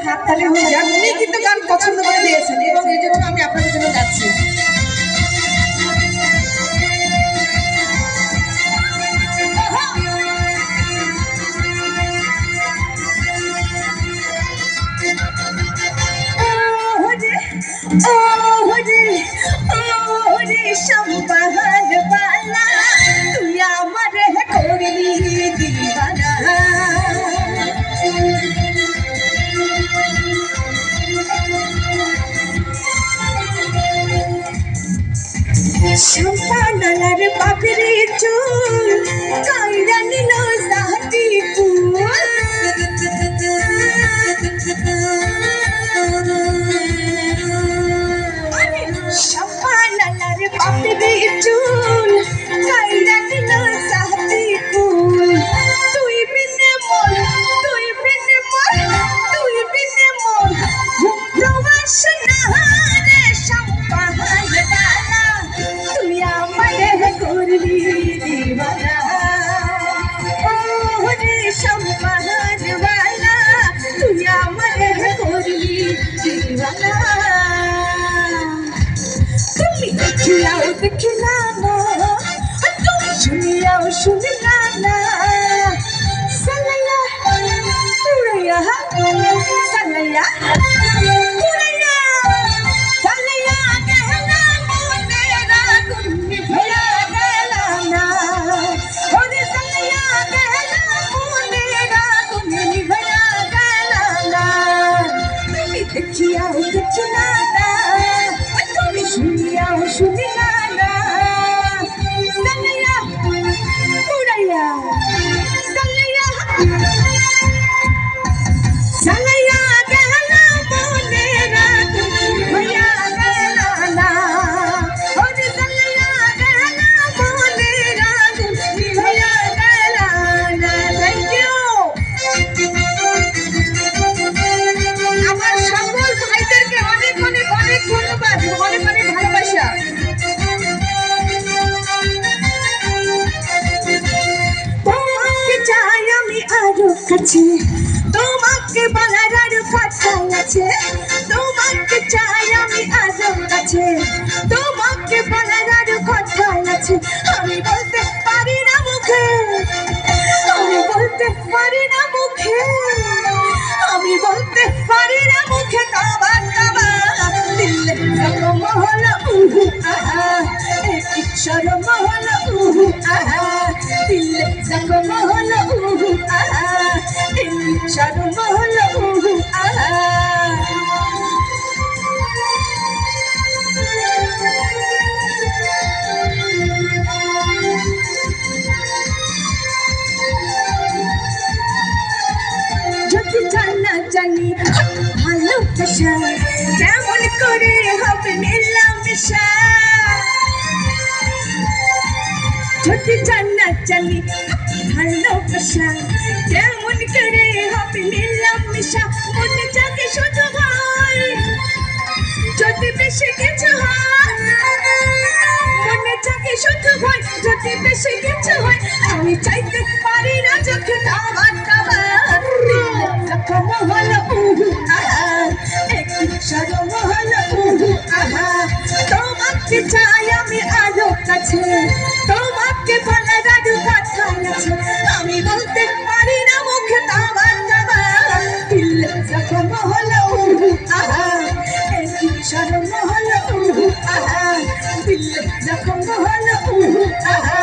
হাততালি হয়ে যাক। উনি কিন্তু গান পছন্দ করে দিয়েছেন এবং এই জন্য আমি আপনাদের জন্য গাচ্ছি। সম্পানালার পাপড়ি চুল কাইরা নিল সাহাটি ফুল সম্পানালার পাপড়ি চুল কাইরা নিল সাহাটি ফুল তুই বিনে মন তুই বিনে মন তুই বিনে মন ঘুমতে আসে না রে সম্পানালা তুই আমারে করলি দিওয়ানা ও রে সম্পানওয়ালা তুই আমারে করলি দিওয়ানা তুমি দেখিলাও দেখিলা না তুমি শুনিলাও শুনিলা না সালায়া উড়াইয়া সালায়া উড়াইয়া সালায়া গহনা মোনেরা গুন্নি ভয়া গেলা না ওরে সালায়া গহনা মোনেরা গুন্নি ভয়া গেলা না তুমি দেখিয়াও দেখিলা না তুমি শুনিয়াও শুনিলা না সালায়া উড়াইয়া সালায়া সালায়া গহনা মোনেরা গুন্নি ভয়া গেলা না ওরে সালায়া গহনা মোনেরা গুন্নি ভয়া গেলা না থ্যাংক ইউ আমার সকল ভাইদেরকে অনেক অনেক অনেক ধন্যবাদ অনেক অনেক ভালোবাসা তোমাকে চাই আমি আরো কাছে তোমাকে বলার আরো কথা আছে তোমাকে চাই আমি আরো কাছে তোমাকে বলার আরো কথা আছে আমি বলতে পারি না মুখে আমি বলতে পারি না মুখে আমি বলতে পারি না মুখে কাবা কাবা দিলে শরম হলো উহু আহা এক শরম হলো উহু আহা দিলে শরম হলো উহু আহা এক শরম হলো উহু আহা যদি জানা জানি ভালোবাসা কেমন করে হবে মেলামেশা যদি জানা জানি ভালোবাসা কেমন করে হবে মেলামেশা মনে জাগে শুধু হয় যদি বেশি কিছু হয় মনে জাগে শুধু হয় যদি বেশি কিছু হয় আমি চাইতে পারি না চোখে আমার কাবার জখম হলো উহু আহা এক শরম হলো উহু আহা তোমাকে চাই আমি আরো কাছে তোমাকে বলার আরো কথা আছে আমি বলতে পারি না মুখে আমার কাবার দিল জখম হলো উহু আহা এক শরম হলো উহু আহা দিল জখম হলো উহু আহা